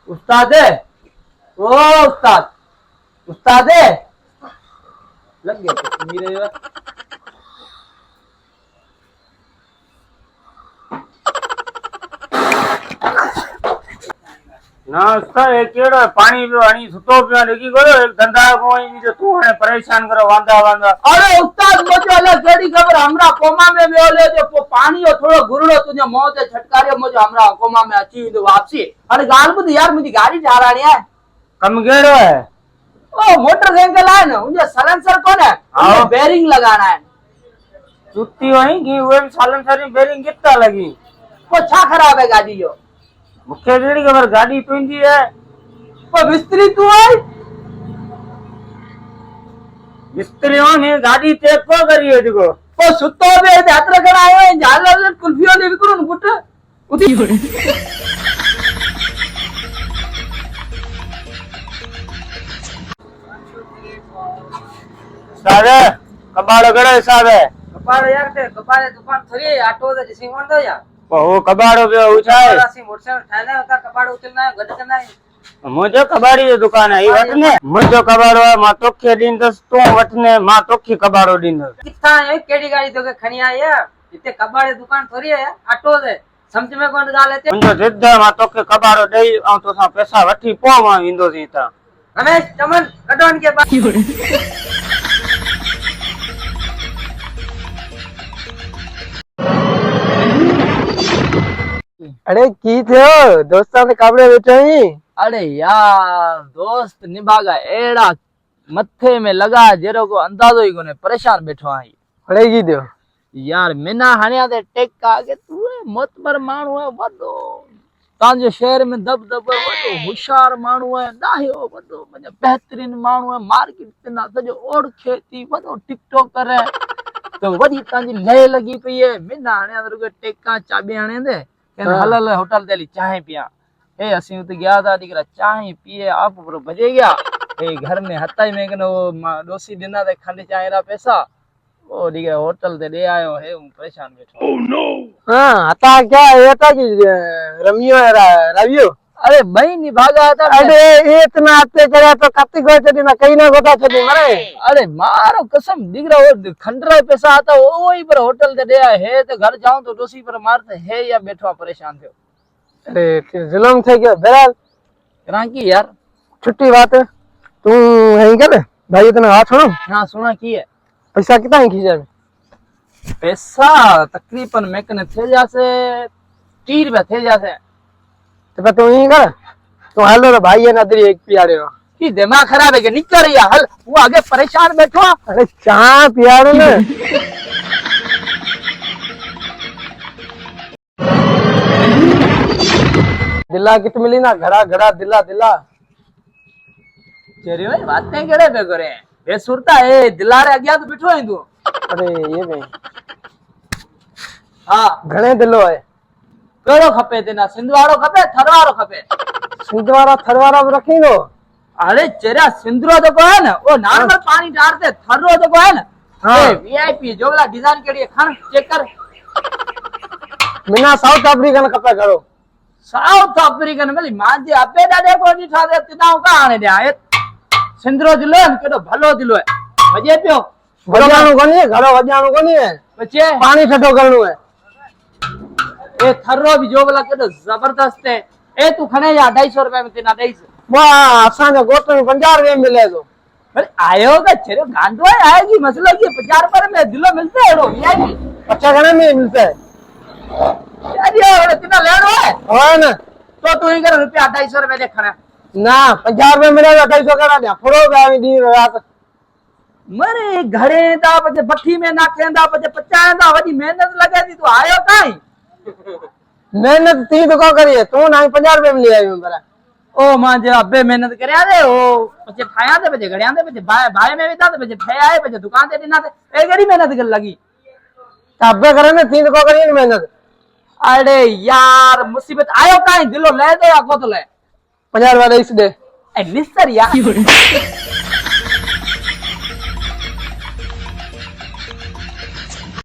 उस्ताद है। ओ उस्ताद, उस्ताद है। लग गया तो मेरे ना उसका एक केड़ो है पानी पियो हणी सुतो पियो देखी करो एक धंधा कोई जो तू हने परेशान करो वांदा वांदा। अरे उस्ताद मुझे अलग केड़ी खबर हमरा कोमा में वियो ले जो पानी हो थोड़ो गुरड़ो तुझे मौत से छटकारियो मुझे हमरा कोमा में अची तो वापसी। अरे गाल बुध यार मुझी गाड़ी ठाराणी है। कम केड़ो है? ओ मोटरसाइकिल है ना उनके सलेंसर कौन है? हाँ। बेरिंग लगाना है। जुत्ती वही की वो साइलेंसर बेरिंग कितना लगी? वो छा खराब है गाड़ी यो? मुखे केड़ी खबर गाड़ी तुंजी है? वो मिस्त्री तू है? मिस्त्रियों ने गाड़ी चेक को करी है देखो। वो सुतो बे यात्रा कर आयो है झाल कुल्फियों ले विकरो न पुट उठी सारे कबाड़ो केड़ो हिसाब है? कपाड़े यार ते कपाड़े दुकान थरी आटो दे जिसी कोन दो यार वो कबाड़ो पे उछाए रासी मोटरसाइकिल ठाने होता कपाड़ उतरना है गड करना है। मुझे कबाड़ी की दुकान है ई वटने मुझे कबाड़ो है मा तोखे दींदस तू वटने मा तोखे कबाड़ो दींदस। किथा है केड़ी गाड़ी तो के खणी आई है इते कबाड़े दुकान थोड़ी है आटो दे समझ में कोन गाल है मुझे जिद्दा मा तोखे कबाड़ो देई औ तोसा पैसा वठी पो मा इंदो सी ता रमेश चमन कटोन के बाद अरे की थियो दोस्ता ने काबड़े बैठे ही। अरे यार दोस्त निभागा एड़ा मथे में लगा जेरो को अंदाजो ही कोने परेशान बैठो आई पड़ेगी दो यार मिना हणिया दे टेक आगे तू मतबर मानू है वडो तांजे शहर में दबदबो वडो होशियार मानू है दाहियो वडो म्हणजे बेहतरीन मानू है मार्केट पे ना सजो ओळखे थी वडो टिकटॉक करे तो वडी तांजी लय लगी पई है मिना हणिया दे रुके टेका चाबी हणे दे हल हल होटल देली चाय पिया ए असी उते गया था दिकरा चाय पिए आप पूरा बजे गया ए घर में हताई में कने वो डोसी दिना दे खाली चाय रा पैसा ओ दिकरा होटल दे आयो है हूं परेशान बैठो। ओह नो हां आता क्या ये था कि रमियो रवियो अरे भाई निभागा था अरे इतना आते करे तो कत्ती गो चली ना कहीं ना गोता चली मरे। अरे मारो कसम दिकरा वो खंडरा पैसा आता वो ही पर होटल दे है तो घर जाऊं तो डोसी पर मारते है या बैठो परेशान थियो। अरे जुल्म थे क्या बहरहाल रांकी यार छुट्टी बात है तू यहीं कर भाई इतना हाथ छोड़ो। हां सुना की है पैसा कितना है खींचा में? पैसा तकरीबन मैं कने थे जासे 30 रुपया थे जासे तो तू यहीं कर तू हालो रे भाई है ना तेरी एक पियारे हो की दिमाग खराब है कि निकल या हल वो आगे परेशान बैठो। अरे चाय पियारे ने दिला कित मिली ना घड़ा घड़ा दिला दिला तेरी भाई बातें केड़े पे करे बेसुरता है दिलारे अज्ञात बैठो है तू। अरे ये भाई हां घणे दिलो है केड़ो खपे तेना सिंधवाड़ो खपे थरवाड़ो खपे? सिंधवारा थरवारा भी रखेंगे। अरे चेरा सिंधरो तो को है ना वो नॉर्मल पानी डालते थर्रो तो को है ना हाँ। ए वीआईपी जो वाला डिजाइन केड़ी है खान चेक कर मिना साउथ अफ्रीकन कपड़ा करो साउथ अफ्रीकन भली मांजे अबे डाडे को नी ठादे तिनाओ का आने दे आए सिंधरो दिलो है केडो भलो दिलो है मजे पियो वजाणो कोनी है घरो वजाणो कोनी है बच्चे पानी ठठो करनो है। ए थर्रो भी जो वाला केडो जबरदस्त है ए तू खणे जा 250 रुपए में तिना 250 वाह असा जो गोट में 50 रुपए मिले तो अरे आयो का चेरे गांडो है आएगी मसला की 50 रुपए में दिलो मिलते है रो वीआईपी अच्छा घणे में मिलता है यार ये तिना लेनो है है ना तो तू ही कर रुपया 250 रुपए दे खणे ना 50 रुपए मिलेगा 250 करा दे फोड़ो गावी दी रात मरे घरे दा पछे भट्टी में नाखेंदा पछे पचाएंदा वडी मेहनत लगे दी तो आयो काई मेहनत ती तो को करिए तू ना 50 रुपए मिल आयो बरा ओ मां जे अबे मेहनत करया दे ओ पछे ठाया दे पछे घड़िया दे पछे भाई में भी था पछे ठे आए पछे दुकान ते दिना ते ए गड़ी मेहनत कर लगी अबे करे ना ती तो को करिए मेहनत। अरे यार मुसीबत आयो काई दिलो ले दे या को तो ले 50 रुपए इस दे ए निस्तर यार